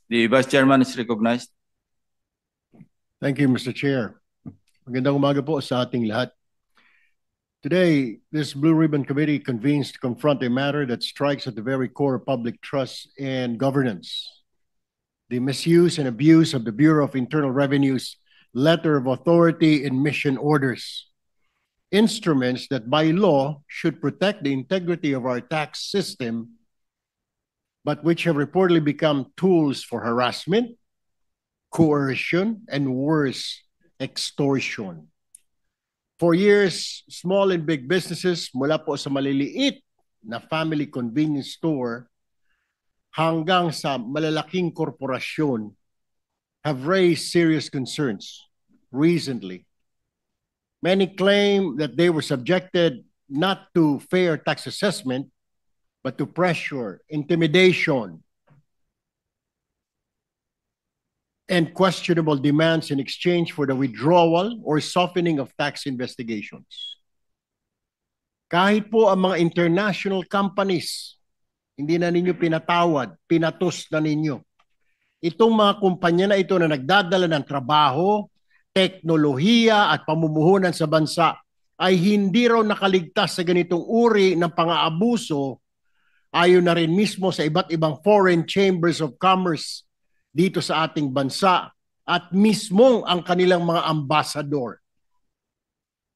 The Vice Chairman is recognized. Thank you, Mr. Chair. Magandang umaga po sa ating lahat. Today, this Blue Ribbon Committee convenes to confront a matter that strikes at the very core of public trust and governance. The misuse and abuse of the Bureau of Internal Revenue's letter of authority and mission orders. Instruments that by law should protect the integrity of our tax system, but which have reportedly become tools for harassment, coercion, and worse, extortion. For years, small and big businesses mula po sa maliliit na family convenience store hanggang sa malalaking korporasyon have raised serious concerns recently. Many claim that they were subjected not to fair tax assessment, but to pressure, intimidation, and questionable demands in exchange for the withdrawal or softening of tax investigations. Kahit po ang mga international companies, hindi na ninyo pinatawad, pinatos na ninyo. Itong mga kumpanya na ito na nagdadala ng trabaho, teknolohiya at pamumuhunan sa bansa ay hindi raw nakaligtas sa ganitong uri ng pang-aabuso ayon na rin mismo sa iba't ibang foreign chambers of commerce dito sa ating bansa at mismong ang kanilang mga ambassador.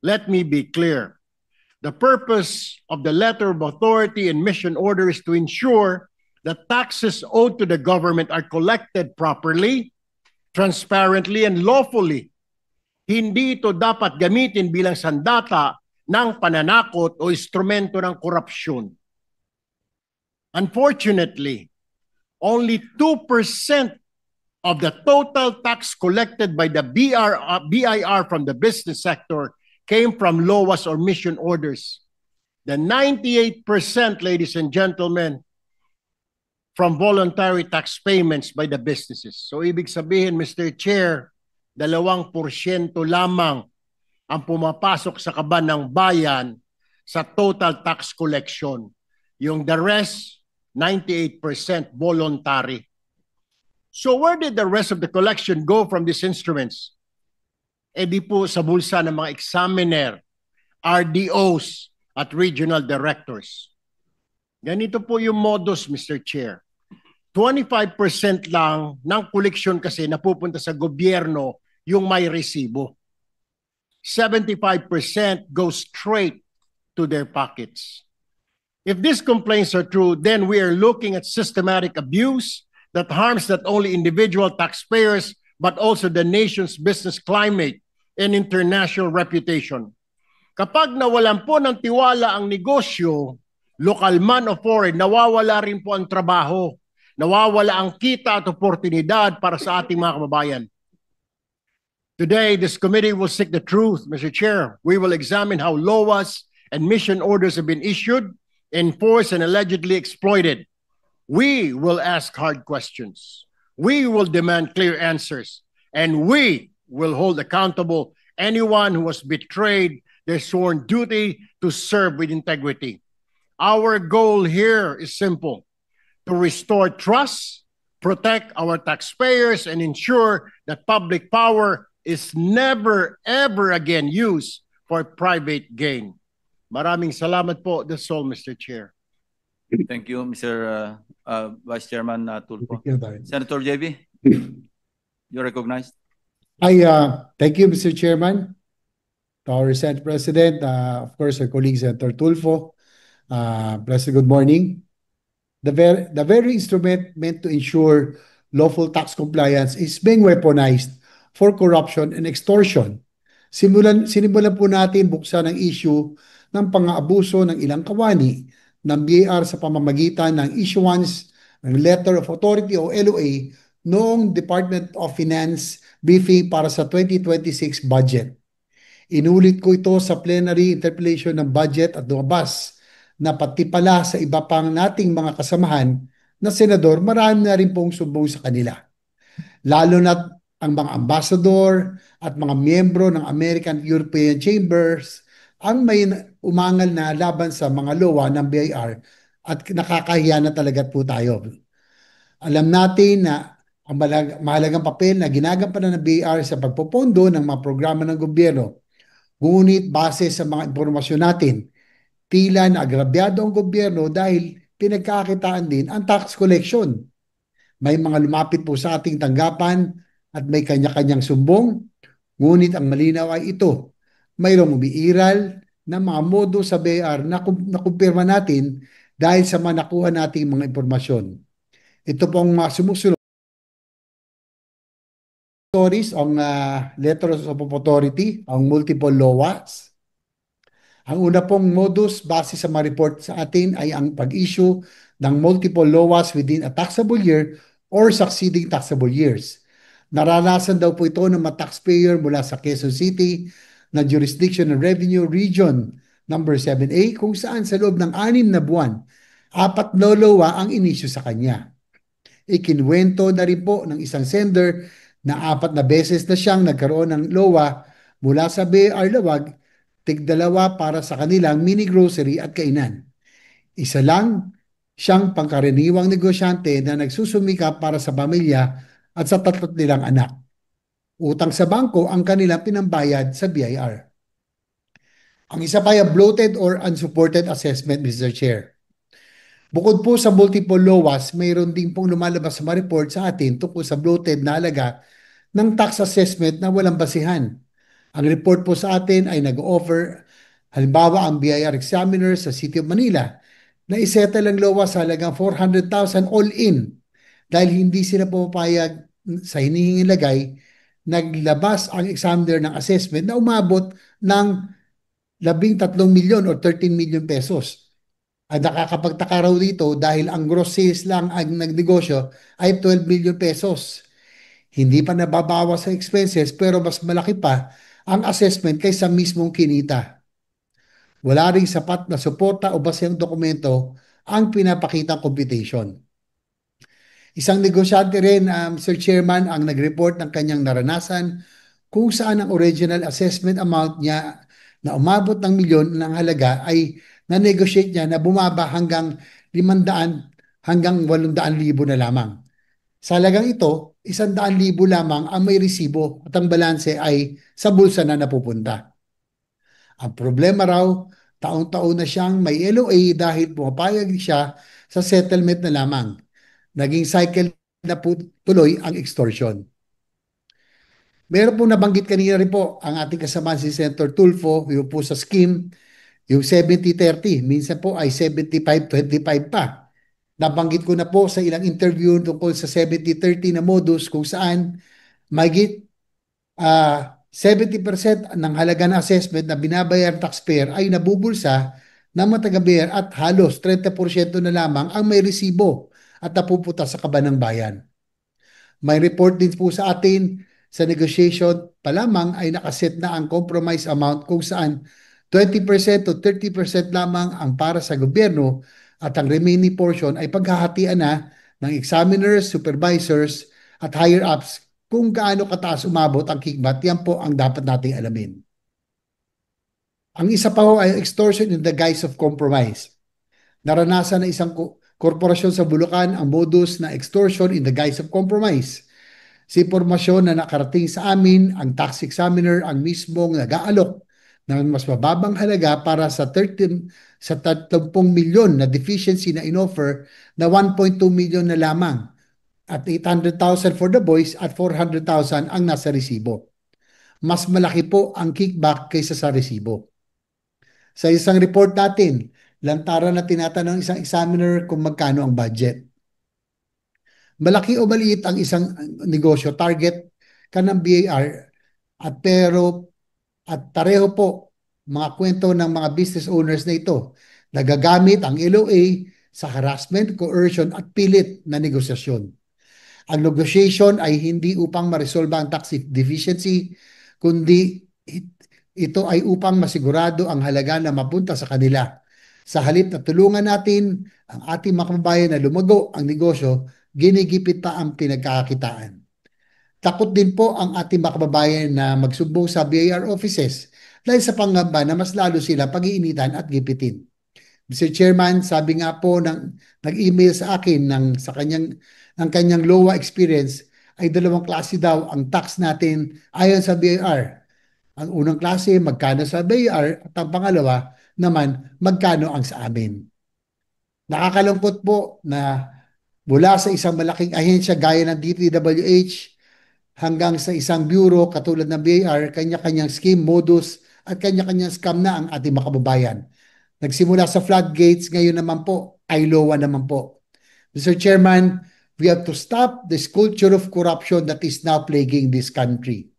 Let me be clear. The purpose of the letter of authority and mission order is to ensure that taxes owed to the government are collected properly, transparently, and lawfully. Hindi ito dapat gamitin bilang sandata ng pananakot o instrumento ng korupsyon. Unfortunately, only 2% of the total tax collected by the BIR from the business sector came from LOAs or mission orders. The 98%, ladies and gentlemen, from voluntary tax payments by the businesses. So ibig sabihin, Mr. Chair, 2% lamang ang pumapasok sa kaban ng bayan sa total tax collection. Yung the rest, 98% voluntary. So where did the rest of the collection go from these instruments? E di po sa bulsa ng mga examiner, RDOs, at regional directors. Ganito po yung modus, Mr. Chair. 25% lang ng koleksyon kasi napupunta sa gobyerno yung may resibo. 75% goes straight to their pockets. If these complaints are true, then we are looking at systematic abuse that harms not only individual taxpayers, but also the nation's business climate and international reputation. Kapag nawalan po ng tiwala ang negosyo, local man o foreign, nawawala rin po ang trabaho, nawawala ang kita at oportunidad para sa ating mga kababayan. Today, this committee will seek the truth, Mr. Chair. We will examine how LOAs and mission orders have been issued, enforced, and allegedly exploited. We will ask hard questions. We will demand clear answers. And we will hold accountable anyone who has betrayed their sworn duty to serve with integrity. Our goal here is simple: to restore trust, protect our taxpayers, and ensure that public power is never, ever again used for private gain. Maraming salamat po. That's all, Mr. Chair. Thank you, Mr. Vice Chairman Tulfo. Thank you, Senator JB, you're recognized. Thank you, Mr. Chairman. To our Senate President, of course, our colleague Senator Tulfo. Blessed good morning. The very instrument meant to ensure lawful tax compliance is being weaponized for corruption and extortion. Sinimulan po natin buksan ang issue ng pang-aabuso ng ilang kawani ng BIR sa pamamagitan ng issuance ng Letter of Authority o LOA noong Department of Finance briefing para sa 2026 budget. Inulit ko ito sa plenary interpellation ng budget at lumabas na pati pala sa iba pang nating mga kasamahan na senador, marami na rin pong sumbong sa kanila. Lalo na ang mga ambassador at mga miyembro ng American European Chambers ang may umangal na laban sa mga LOA ng BIR at nakakahiya na talaga po tayo. Alam natin na ang mahalagang papel na ginagampanan ng BIR sa pagpopondo ng mga programa ng gobyerno. Ngunit base sa mga impormasyon natin, tila na agrabyado ang gobyerno dahil pinagkakitaan din ang tax collection. May mga lumapit po sa ating tanggapan at may kanya-kanyang sumbong, ngunit ang malinaw ay ito. Mayroong umiiral na mga modo sa BIR na nakumpirma natin dahil sa mga nakuha nating mga impormasyon. Ito po ang mga sumusunod. Stories ang letters of authority, ang multiple LOAs. Ang una pong modus base sa mga report sa atin ay ang pag-issue ng multiple LOAs within a taxable year or succeeding taxable years. Naranasan daw po ito ng mga taxpayer mula sa Quezon City na Jurisdiction and Revenue Region number 7A kung saan sa loob ng 6 na buwan, 4 na LOA ang inisyu sa kanya. Ikinwento na rin po ng isang sender na 4 na beses na siyang nagkaroon ng LOA mula sa BIR Lawag, tig-2 para sa kanilang mini grocery at kainan. Isa lang siyang pangkaraniwang negosyante na nagsusumikap para sa pamilya at sa 3 nilang anak. Utang sa bangko ang kanilang pinambayad sa BIR. Ang isa pa ay bloated or unsupported assessment, Mr. Chair. Bukod po sa multiple LOAs, mayroon din pong lumalabas sa mga report sa atin tungkol sa bloated na halaga ng tax assessment na walang basihan. Ang report po sa atin ay nag-offer, halimbawa ang BIR examiner sa City of Manila, na isettle ang LOA sa halagang 400,000 all-in dahil hindi sila pumapayag sa hinihinging lagay, naglabas ang examiner ng assessment na umabot ng 13 milyon o 13 million pesos. At nakakapagtaka raw dito dahil ang gross sales lang ang nagnegosyo ay 12 million pesos. Hindi pa nababawas sa expenses pero mas malaki pa ang assessment kaysa mismong kinita. Wala ring sapat na suporta o basehang dokumento ang pinapakitang computation. Isang negosyante rin, Mr. Chairman, ang nag-report ng kanyang naranasan kung saan ang original assessment amount niya na umabot ng milyon ng halaga ay na-negotiate niya na bumaba hanggang 500 hanggang 800,000 na lamang. Sa halagang ito, 100,000 lamang ang may resibo at ang balanse ay sa bulsa na napupunta. Ang problema raw, taon-taon na siyang may LOA dahil pumapayag siya sa settlement na lamang. Naging cycle na po tuloy ang extortion. Meron pong nabanggit kanina rin po ang ating kasama si Senator Tulfo, yung po sa scheme, yung 70-30, minsan po ay 75-25 pa. Nabanggit ko na po sa ilang interview tungkol sa 70-30 na modus kung saan mahigit 70% ng halaga na assessment na binabayar taxpayer ay nabubulsa ng mga taga-BIR at halos 30% na lamang ang may resibo at napupunta sa kaban ng bayan. May report din po sa atin sa negotiation pa lamang ay nakaset na ang compromise amount kung saan 20% to 30% lamang ang para sa gobyerno at ang remaining portion ay paghahatian na ng examiners, supervisors at higher-ups kung gaano kataas umabot ang kickback. Yan po ang dapat nating alamin. Ang isa pa ho ay extortion in the guise of compromise. Naranasan na isang korporasyon sa Bulacan ang modus na extortion in the guise of compromise. Sa impormasyon na nakarating sa amin, ang tax examiner ang mismong nag-aalok ng mas mababang halaga para sa 30 milyon na deficiency na inoffer na 1.2 million na lamang at 800,000 for the boys at 400,000 ang nasa resibo. Mas malaki po ang kickback kaysa sa resibo. Sa isang report natin, lantaran na tinatanong isang examiner kung magkano ang budget. Malaki o maliit ang isang negosyo, target ka ng BIR at pareho po mga kwento ng mga business owners na ito. Nagagamit ang LOA sa harassment, coercion at pilit na negosasyon. Ang negotiation ay hindi upang ma-resolve ang tax deficiency, kundi ito ay upang masigurado ang halaga na mapunta sa kanila. Sa halip na tulungan natin ang ating mga kababayan na lumago ang negosyo, ginigipit pa ang pinagkakakitaan. Takot din po ang ating mga kababayan na magsumbong sa BIR offices dahil sa pangamba na mas lalo sila pag-iinitan at gipitin. Mr. Chairman, sabi nga po nag-email sa akin ng kanyang LOA experience ay dalawang klase daw ang tax natin ayon sa BIR. Ang unang klase, magkano sa BIR, at ang pangalawa naman, magkano ang sa amin. Nakakalungkot po na mula sa isang malaking ahensya gaya ng DPWH hanggang sa isang bureau katulad ng BIR, kanya-kanyang scheme, modus at kanya-kanyang scam na ang ating mga kababayan. Nagsimula sa floodgates, ngayon naman po ay lowa naman po. Mr. Chairman, we have to stop this culture of corruption that is now plaguing this country.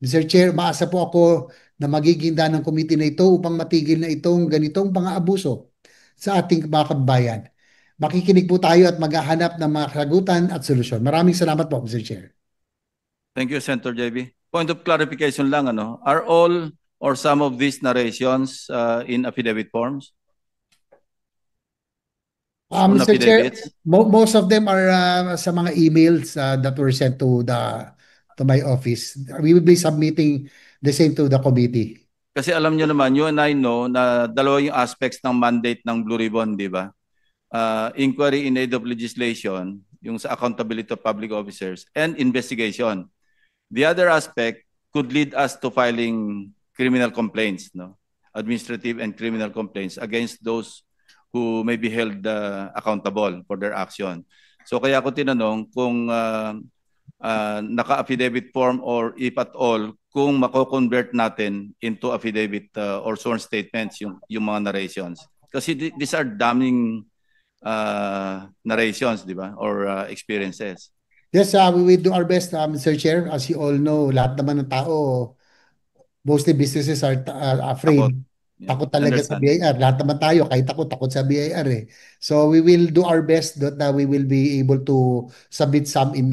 Mr. Chair, maasa po ako na magiging ng committee na ito upang matigil na itong ganitong pang-aabuso sa ating mga kababayan. Makikinig po tayo at maghahanap ng mga kasagutan at solusyon. Maraming salamat po, Mr. Chair. Thank you, Senator JB. Point of clarification lang, are all or some of these narrations in affidavit forms? On Mr. Chair, affidavits? most of them are sa mga emails that were sent to my office. We will be submitting the same to the committee. Kasi alam nyo naman, you and I know na dalawa yung aspects ng mandate ng Blue Ribbon, di ba? Inquiry in aid of legislation, yung sa accountability of public officers, and investigation. The other aspect could lead us to filing criminal complaints, no? Administrative and criminal complaints against those who may be held accountable for their action. So kaya ako tinanong kung naka-affidavit form or if at all, kung mako-convert natin into affidavit or sworn statements yung mga narrations. Kasi these are damning narrations, di ba? Or experiences. Yes, we will do our best, Mr. Chair. As you all know, lahat naman ng tao, mostly businesses are afraid. Takot talaga sa BIR. Lahat naman tayo, kahit takot sa BIR eh. So we will do our best that we will be able to submit some in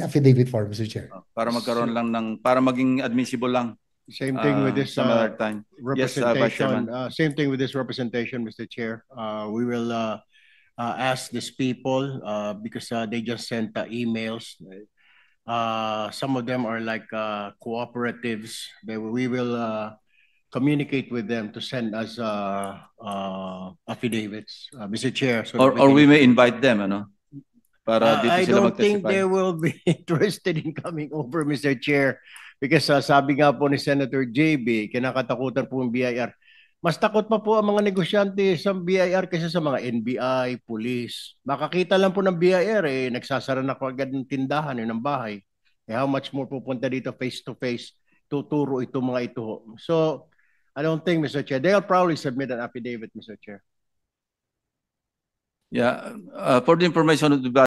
affidavit form, Mr. Chair. Para magkaroon lang para maging admissible lang. Same thing with this some other time. representation. Yes, Same thing with this representation, Mr. Chair. We will ask these people because they just sent emails. Some of them are like cooperatives. We will communicate with them to send us affidavits, Mr. Chair. So or we may invite them, para dito I sila don't think mag-testify. they will be interested in coming over, Mr. Chair, because sabi nga po ni Senator JB, kinakatakutan po ang BIR. Mas takot pa po ang mga negosyante sa BIR kaysa sa mga NBI, police. Makakita lang po ng BIR, nagsasara na po agad ng tindahan, ng bahay. How much more pupunta dito face-to-face, tuturo itong mga ito. So, I don't think, Mr. Chair, they'll probably submit an affidavit, Mr. Chair. Yeah, for the information of the